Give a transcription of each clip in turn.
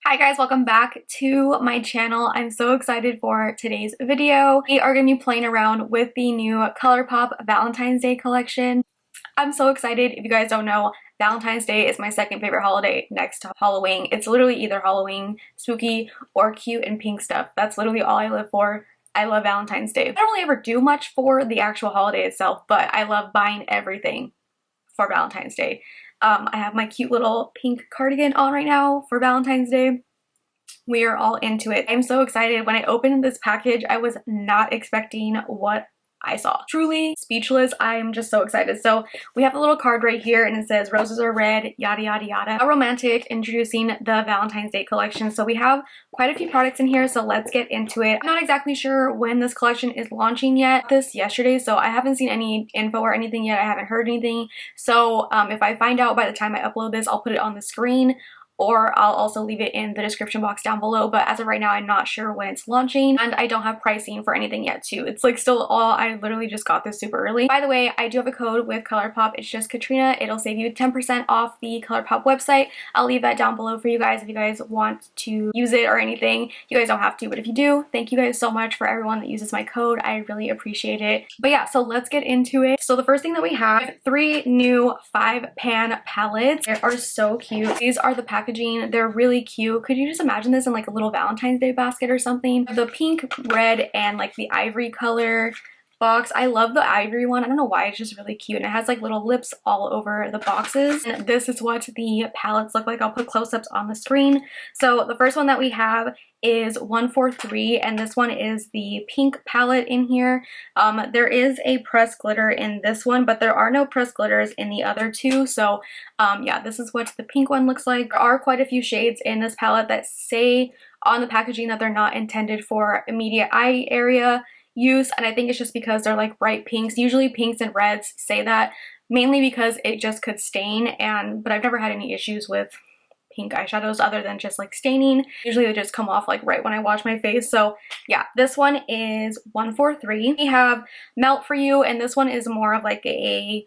Hi guys, welcome back to my channel. I'm so excited for today's video. We are going to be playing around with the new ColourPop Valentine's Day collection. I'm so excited. If you guys don't know, Valentine's Day is my second favorite holiday next to Halloween. It's literally either Halloween, spooky, or cute and pink stuff. That's literally all I live for. I love Valentine's Day. I don't really ever do much for the actual holiday itself, but I love buying everything for Valentine's Day. I have my cute little pink cardigan on right now for Valentine's Day. We are all into it. I'm so excited. When I opened this package, I was not expecting what I saw. Truly speechless. I'm just so excited. So we have a little card right here and it says roses are red, yada yada yada. A romantic introducing the Valentine's Day collection. So we have quite a few products in here, so let's get into it. I'm not exactly sure when this collection is launching yet. This yesterday, so I haven't seen any info or anything yet. I haven't heard anything. So if I find out by the time I upload this, I'll put it on the screen, or I'll also leave it in the description box down below. But as of right now, I'm not sure when it's launching, and I don't have pricing for anything yet too. It's like still all, I literally just got this super early. By the way, I do have a code with ColourPop. It's just KATRINA. It'll save you 10% off the ColourPop website. I'll leave that down below for you guys if you guys want to use it or anything. You guys don't have to, but if you do, thank you guys so much for everyone that uses my code. I really appreciate it. But yeah, so let's get into it. So the first thing that we have, 3 new 5-pan palettes. They are so cute. These are the packaging. They're really cute. Could you just imagine this in like a little Valentine's Day basket or something? The pink, red, and like the ivory color box. I love the ivory one. I don't know why, it's just really cute, and it has like little lips all over the boxes. And this is what the palettes look like. I'll put close-ups on the screen. So the first one that we have is 143, and this one is the pink palette in here. There is a pressed glitter in this one, but there are no pressed glitters in the other two. So yeah, this is what the pink one looks like. There are quite a few shades in this palette that say on the packaging that they're not intended for immediate eye area use, and I think it's just because they're like bright pinks. Usually pinks and reds say that, mainly because it just could stain, but I've never had any issues with pink eyeshadows other than just like staining. Usually they just come off like right when I wash my face. So yeah, this one is 143. We have Melt For You, and this one is more of like a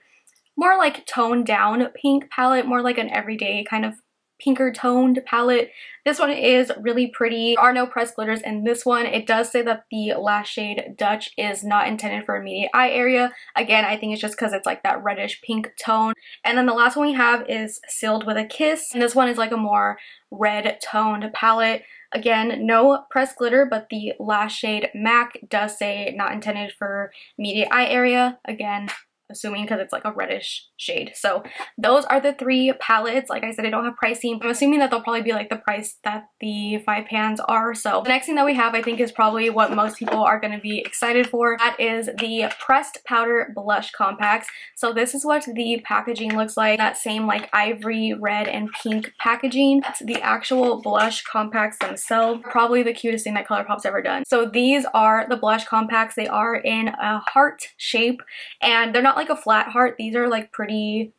more like toned down pink palette, more like an everyday kind of pinker toned palette. This one is really pretty. There are no pressed glitters in this one. It does say that the last shade Dutch is not intended for immediate eye area. Again, I think it's just because it's like that reddish pink tone. And then the last one we have is Sealed With a Kiss, and this one is like a more red toned palette. Again, no pressed glitter, but the last shade MAC does say not intended for immediate eye area. Again, assuming because it's like a reddish shade. So those are the 3 palettes. Like I said, I don't have pricing. I'm assuming that they'll probably be like the price that the 5 pans are. So the next thing that we have, I think, is probably what most people are going to be excited for. That is the pressed powder blush compacts. So this is what the packaging looks like. That same like ivory, red, and pink packaging. That's the actual blush compacts themselves. Probably the cutest thing that ColourPop's ever done. So these are the blush compacts. They are in a heart shape, and they're not like a flat heart. These are like pretty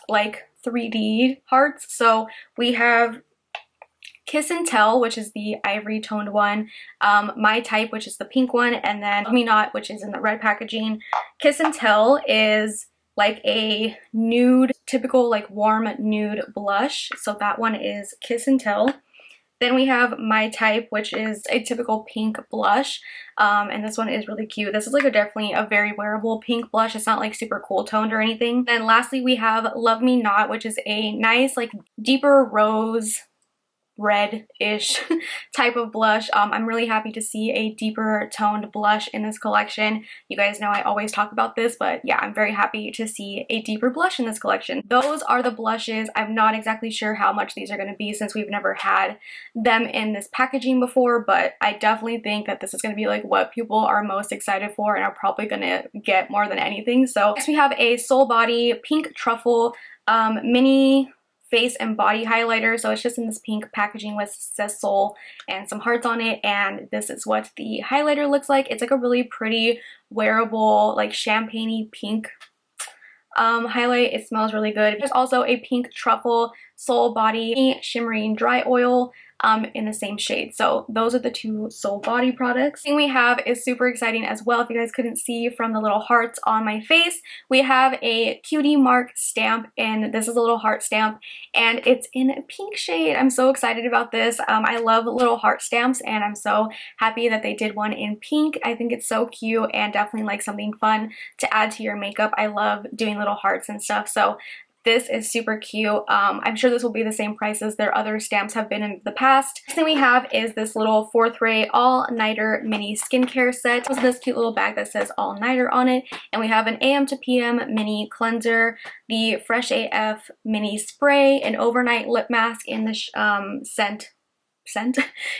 like 3D hearts. So we have Kiss and Tell, which is the ivory toned one, My Type, which is the pink one, and then Love Me Not, which is in the red packaging. Kiss and Tell is like a nude, typical like warm nude blush. So that one is Kiss and Tell. Then we have My Type, which is a typical pink blush, and this one is really cute. This is like definitely a very wearable pink blush. It's not like super cool toned or anything. Then lastly, we have Love Me Not, which is a nice like deeper rose red-ish type of blush. I'm really happy to see a deeper toned blush in this collection. You guys know I always talk about this, but yeah, I'm very happy to see a deeper blush in this collection. Those are the blushes. I'm not exactly sure how much these are going to be since we've never had them in this packaging before, but I definitely think that this is going to be like what people are most excited for and are probably going to get more than anything. So next we have a Soul Body Pink Truffle mini face and body highlighter. So it's just in this pink packaging with says Soul and some hearts on it, and this is what the highlighter looks like. It's like a really pretty wearable like champagne-y pink highlight. It smells really good. There's also a Pink Truffle Soul Body Shimmering Dry Oil in the same shade. So those are the two Soul Body products. The thing we have is super exciting as well. If you guys couldn't see from the little hearts on my face, we have a cutie mark stamp, and this is a little heart stamp, and it's in a pink shade. I'm so excited about this. I love little heart stamps, and I'm so happy that they did one in pink. I think it's so cute and definitely like something fun to add to your makeup. I love doing little hearts and stuff, so this is super cute. I'm sure this will be the same price as their other stamps have been in the past. Next thing we have is this little 4th Ray All-Nighter Mini Skincare Set. It comes with this cute little bag that says All-Nighter on it. And we have an AM to PM Mini Cleanser, the Fresh AF Mini Spray, an overnight lip mask in the scent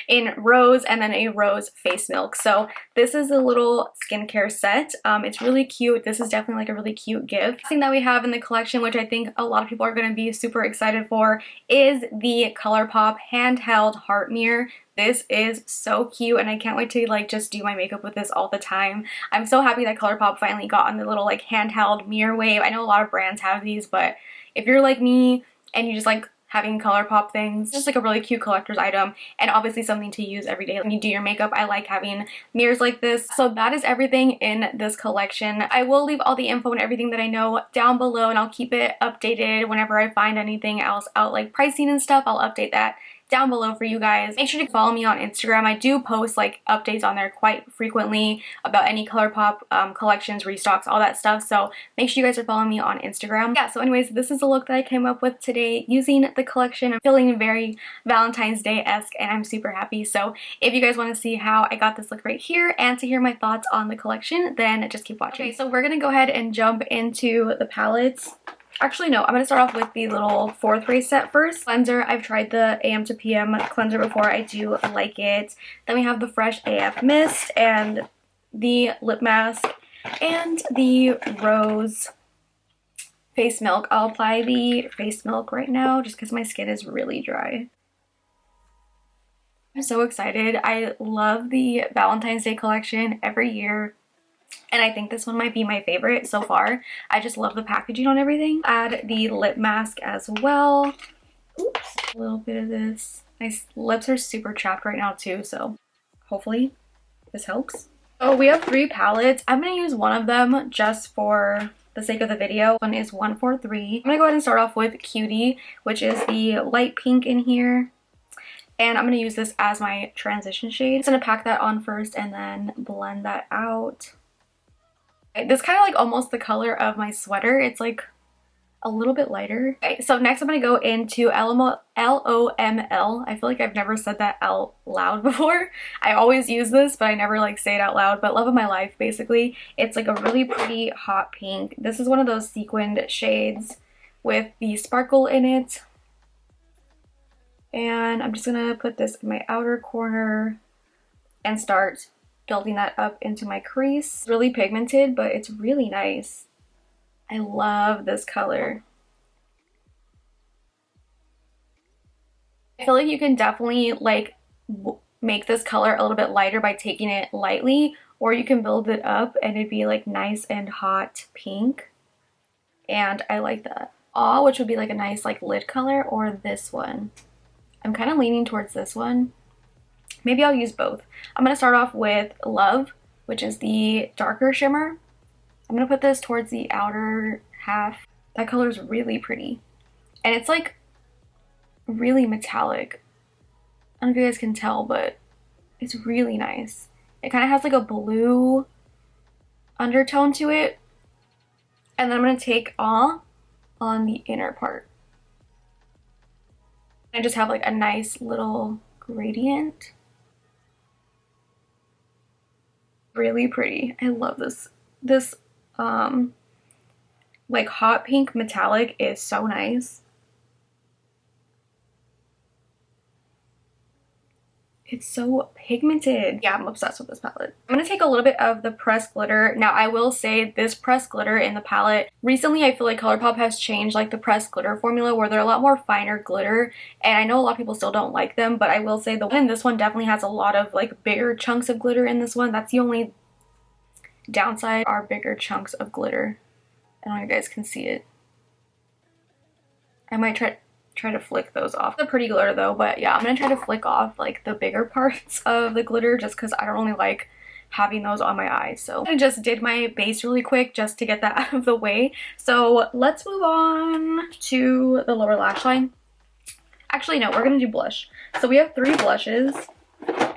in rose, and then a rose face milk. So this is a little skincare set. It's really cute. This is definitely like a really cute gift. The thing that we have in the collection, which I think a lot of people are going to be super excited for, is the ColourPop handheld heart mirror. This is so cute, and I can't wait to like just do my makeup with this all the time. I'm so happy that ColourPop finally got on the little like handheld mirror wave. I know a lot of brands have these, but if you're like me and you just like having ColourPop things, just like a really cute collector's item, and obviously something to use every day when you do your makeup. I like having mirrors like this. So that is everything in this collection. I will leave all the info and everything that I know down below, and I'll keep it updated whenever I find anything else out, like pricing and stuff. I'll update that down below for you guys. Make sure to follow me on Instagram. I do post like updates on there quite frequently about any ColourPop collections, restocks, all that stuff. So make sure you guys are following me on Instagram. Yeah, so anyways, this is the look that I came up with today using the collection. I'm feeling very Valentine's Day-esque, and I'm super happy. So if you guys want to see how I got this look right here and to hear my thoughts on the collection, then just keep watching. Okay, so we're gonna go ahead and jump into the palettes. Actually, no, I'm going to start off with the little 4th Ray set first. Cleanser, I've tried the AM to PM cleanser before. I do like it. Then we have the Fresh AF Mist and the lip mask and the Rose face milk. I'll apply the face milk right now just because my skin is really dry. I'm so excited. I love the Valentine's Day collection every year, and I think this one might be my favorite so far. I just love the packaging on everything. Add the lip mask as well. Oops, a little bit of this. My lips are super chapped right now too, so hopefully this helps. Oh, we have 3 palettes. I'm going to use one of them just for the sake of the video. One is 143. I'm going to go ahead and start off with Cutie, which is the light pink in here. And I'm going to use this as my transition shade. I'm going to pack that on first and then blend that out. This kind of like almost the color of my sweater. It's like a little bit lighter. Okay, so next I'm going to go into LOML. I feel like I've never said that out loud before. I always use this, but I never like say it out loud. But love of my life, basically. It's like a really pretty hot pink. This is one of those sequined shades with the sparkle in it. And I'm just going to put this in my outer corner and start building that up into my crease. It's really pigmented, but it's really nice. I love this color. I feel like you can definitely like make this color a little bit lighter by taking it lightly, or you can build it up and it'd be like nice and hot pink. And I like that. Aw, which would be like a nice like lid color, or this one. I'm kind of leaning towards this one. Maybe I'll use both. I'm going to start off with Love, which is the darker shimmer. I'm going to put this towards the outer half. That color is really pretty. And it's like really metallic. I don't know if you guys can tell, but it's really nice. It kind of has like a blue undertone to it. And then I'm going to take all on the inner part. I just have like a nice little gradient. Really pretty. I love this. This like hot pink metallic is so nice. It's so pigmented. Yeah, I'm obsessed with this palette. I'm going to take a little bit of the pressed glitter. Now, I will say this pressed glitter in the palette, recently I feel like ColourPop has changed like the pressed glitter formula where they're a lot more finer glitter. And I know a lot of people still don't like them, but I will say the one in this one definitely has a lot of like bigger chunks of glitter in this one. That's the only downside, are bigger chunks of glitter. I don't know if you guys can see it. I might try to flick those off. They're pretty glitter though, but yeah, I'm gonna try to flick off like the bigger parts of the glitter just because I don't really like having those on my eyes. So I just did my base really quick just to get that out of the way. So let's move on to the lower lash line. Actually, no, we're gonna do blush. So we have 3 blushes,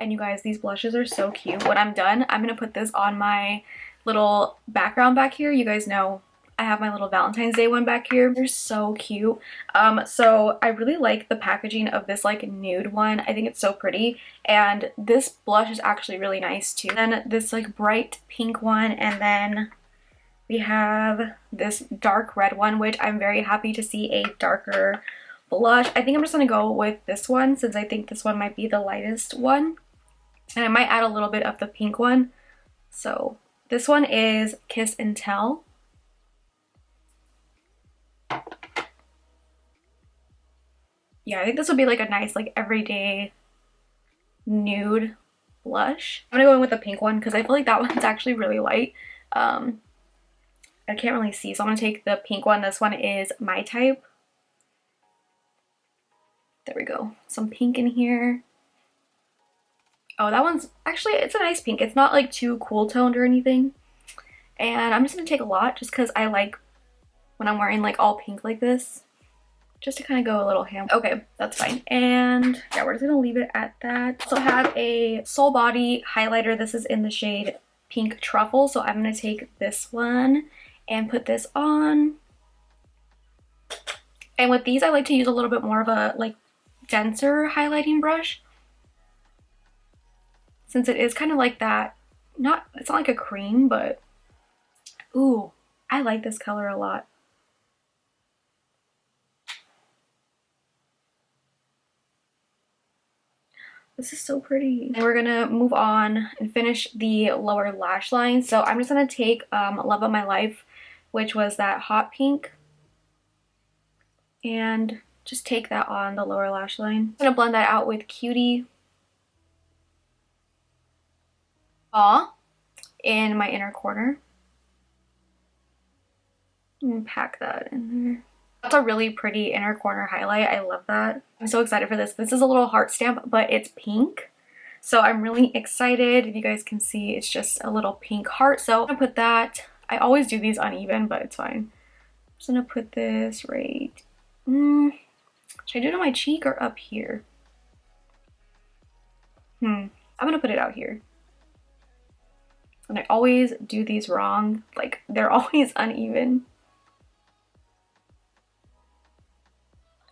and you guys, these blushes are so cute. When I'm done, I'm gonna put this on my little background back here. You guys know I have my little Valentine's Day one back here. They're so cute. So I really like the packaging of this like nude one. I think it's so pretty, and this blush is actually really nice too. Then this like bright pink one, and then we have this dark red one, which I'm very happy to see a darker blush. I think I'm just gonna go with this one since I think this one might be the lightest one, and I might add a little bit of the pink one. So this one is Kiss and Tell. Yeah, I think this would be like a nice like everyday nude blush. I'm gonna go in with the pink one because I feel like that one's actually really light. I can't really see, so I'm gonna take the pink one. This one is My Type. There we go. Some pink in here. Oh, that one's actually, it's a nice pink. It's not like too cool toned or anything. And I'm just gonna take a lot just because I like when I'm wearing like all pink like this, just to kind of go a little ham. Okay, that's fine. And yeah, we're just gonna leave it at that. So I have a Soul Body highlighter. This is in the shade Pink Truffle. So I'm gonna take this one and put this on. And with these, I like to use a little bit more of a like denser highlighting brush, since it is kind of like that, it's not like a cream, but ooh, I like this color a lot. This is so pretty. And we're gonna move on and finish the lower lash line. So I'm just gonna take Love of My Life, which was that hot pink, and just take that on the lower lash line. I'm gonna blend that out with Cutie Aw in my inner corner. And pack that in there. That's a really pretty inner corner highlight. I love that. I'm so excited for this. This is a little heart stamp, but it's pink. So I'm really excited. If you guys can see, it's just a little pink heart. So I'm gonna put that. I always do these uneven, but it's fine. I'm just gonna put this right. Should I do it on my cheek or up here? I'm gonna put it out here. And I always do these wrong. Like, they're always uneven.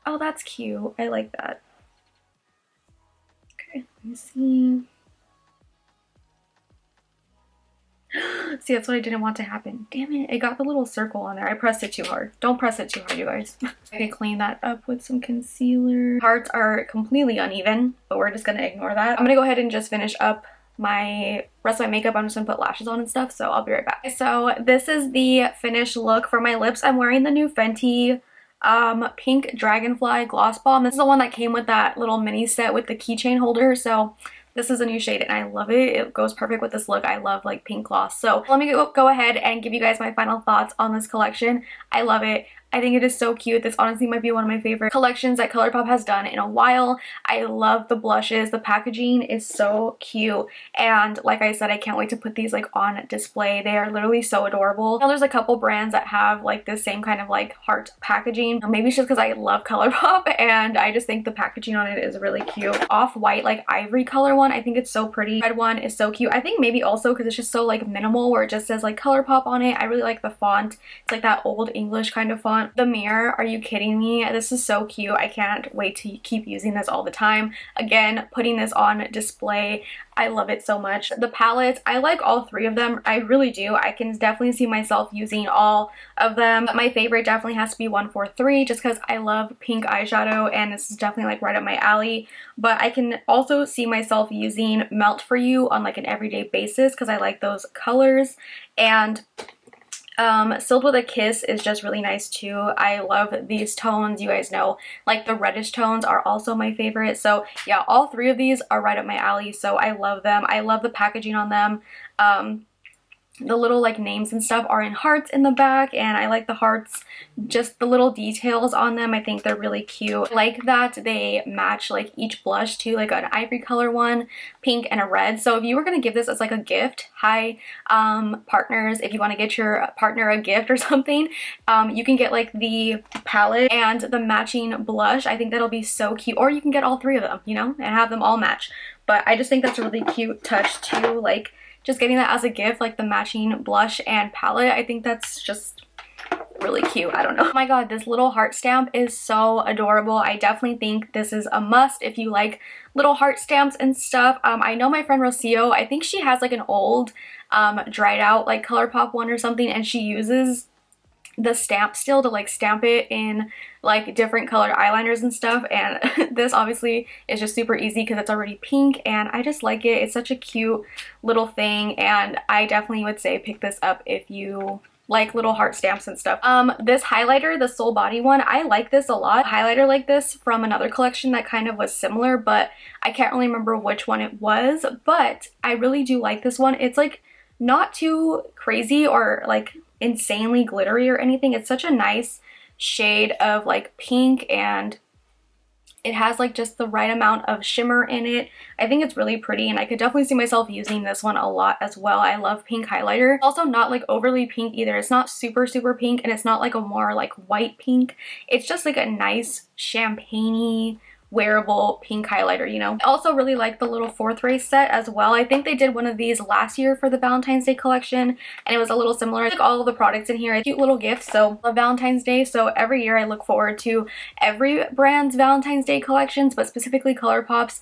Oh, that's cute. I like that. Okay, let me see. See, that's what I didn't want to happen. Damn it, it got the little circle on there. I pressed it too hard. Don't press it too hard, you guys. Okay, clean that up with some concealer. Parts are completely uneven, but we're just gonna ignore that. I'm gonna go ahead and just finish up my rest of my makeup. I'm just gonna put lashes on and stuff, so I'll be right back. So this is the finished look for my lips. I'm wearing the new Fenty Pink Dragonfly Gloss Bomb. This is the one that came with that little mini set with the keychain holder. So this is a new shade and I love it. It goes perfect with this look. I love like pink gloss. So let me go ahead and give you guys my final thoughts on this collection. I love it. I think it is so cute. This honestly might be one of my favorite collections that ColourPop has done in a while. I love the blushes. The packaging is so cute. And like I said, I can't wait to put these like on display. They are literally so adorable. Now there's a couple brands that have like the same kind of like heart packaging. Maybe it's just because I love ColourPop and I just think the packaging on it is really cute. Off-white like ivory color one, I think it's so pretty. Red one is so cute. I think maybe also because it's just so like minimal where it just says like ColourPop on it. I really like the font. It's like that old English kind of font. The mirror, are you kidding me? This is so cute. I can't wait to keep using this all the time. Again, putting this on display, I love it so much. The palettes, I like all three of them. I really do. I can definitely see myself using all of them. But my favorite definitely has to be 143 just because I love pink eyeshadow and this is definitely like right up my alley. But I can also see myself using Melt For You on like an everyday basis because I like those colors. And Sealed With a Kiss is just really nice too. I love these tones. You guys know like the reddish tones are also my favorite. So yeah, all three of these are right up my alley. So I love them. I love the packaging on them. the little like names and stuff are in hearts in the back, and I like the hearts, just the little details on them. I think they're really cute. I like that they match like each blush too, like an ivory color one, pink, and a red. So if you were gonna give this as like a gift, hi partners, if you want to get your partner a gift or something, you can get like the palette and the matching blush. I think that'll be so cute. Or you can get all three of them, you know, and have them all match. But I just think that's a really cute touch too, like just getting that as a gift, like the matching blush and palette. I think that's just really cute. I don't know. Oh my god, this little heart stamp is so adorable. I definitely think this is a must if you like little heart stamps and stuff. I know my friend Rocio, I think she has like an old dried out like ColourPop one or something, and she uses the stamp still to like stamp it in like different colored eyeliners and stuff, and this obviously is just super easy because it's already pink, and I just like it. It's such a cute little thing, and I definitely would say pick this up if you like little heart stamps and stuff. This highlighter, the Soul Body one, I like this a lot. A highlighter like this from another collection that kind of was similar, but I can't really remember which one it was, but I really do like this one. It's like not too crazy or like insanely glittery or anything. It's such a nice shade of like pink, and it has like just the right amount of shimmer in it. I think it's really pretty, and I could definitely see myself using this one a lot as well. I love pink highlighter. Also not like overly pink either. It's not super pink, and it's not like a more like white pink. It's just like a nice champagne-y wearable pink highlighter, you know. I also really like the little fourth race set as well. I think they did one of these last year for the Valentine's Day collection, and it was a little similar. Like all of the products in here are cute little gifts, so of Valentine's Day. So every year I look forward to every brand's Valentine's Day collections, but specifically ColourPop's.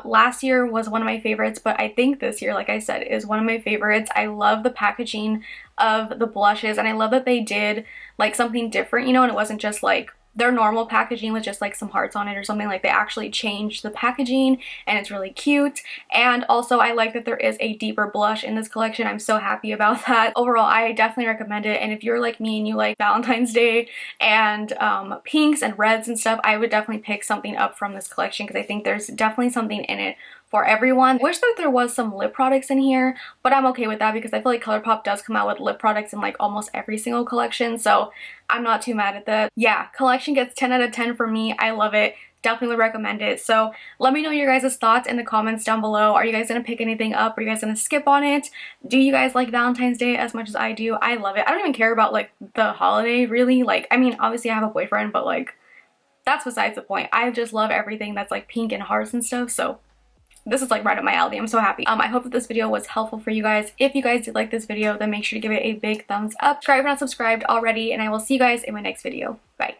Last year was one of my favorites, but I think this year, like I said, is one of my favorites. I love the packaging of the blushes, and I love that they did like something different, you know, and it wasn't just like their normal packaging with just like some hearts on it or something. Like they actually changed the packaging, and it's really cute. And also I like that there is a deeper blush in this collection. I'm so happy about that. Overall, I definitely recommend it, and if you're like me and you like Valentine's Day and pinks and reds and stuff, I would definitely pick something up from this collection because I think there's definitely something in it for everyone. I wish that there was some lip products in here, but I'm okay with that because I feel like ColourPop does come out with lip products in like almost every single collection, so I'm not too mad at that. Yeah, collection gets 10 out of 10 for me. I love it. Definitely recommend it. So let me know your guys' thoughts in the comments down below. Are you guys gonna pick anything up? Are you guys gonna skip on it? Do you guys like Valentine's Day as much as I do? I love it. I don't even care about like the holiday really. Like, I mean, obviously I have a boyfriend, but like that's besides the point. I just love everything that's like pink and hearts and stuff, so this is like right up my alley. I'm so happy. I hope that this video was helpful for you guys. If you guys did like this video, then make sure to give it a big thumbs up. Subscribe if you're not subscribed already, and I will see you guys in my next video. Bye.